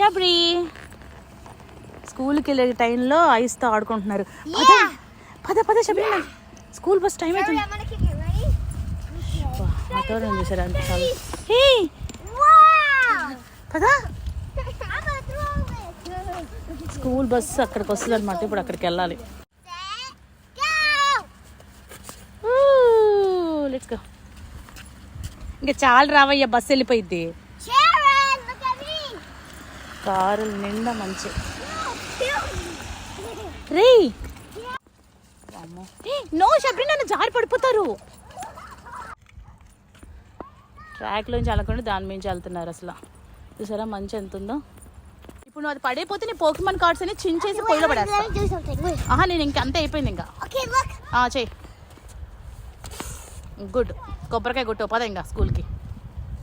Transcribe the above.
షబ్రీ స్కూల్కి వెళ్ళే టైంలో ఐస్తో ఆడుకుంటున్నారు. పద పద షబ్రీ, స్కూల్ బస్ టైం అవుతుంది. వాతావరణం చూసారా అంత చాలు. పదా, స్కూల్ బస్సు అక్కడికి వస్తుంది అనమాట. ఇప్పుడు అక్కడికి వెళ్ళాలి. Let's go. ఇంకా చాలా రావయ్యా, బస్సు వెళ్ళిపోయిద్ది. కారులు నిండా మంచి రే. నో షబ్రీ, నన్ను జారి పడిపోతారు. ట్రాక్లోంచి వెళ్ళకుండా దాని మించి వెళ్తున్నారు. అసలు చూసారా మంచి ఎంత ఉందో. ఇప్పుడు నువ్వు అది పడైపోతే నీ పోకిమాన్ కార్డ్స్ అని చించేసి పొయ్యిలో పడేస్తా. నేను ఇంకా అంతే అయిపోయింది. ఇంకా చెయ్యి. గుడ్. కొబ్బరికాయ కొట్టు పద ఇంకా స్కూల్కి.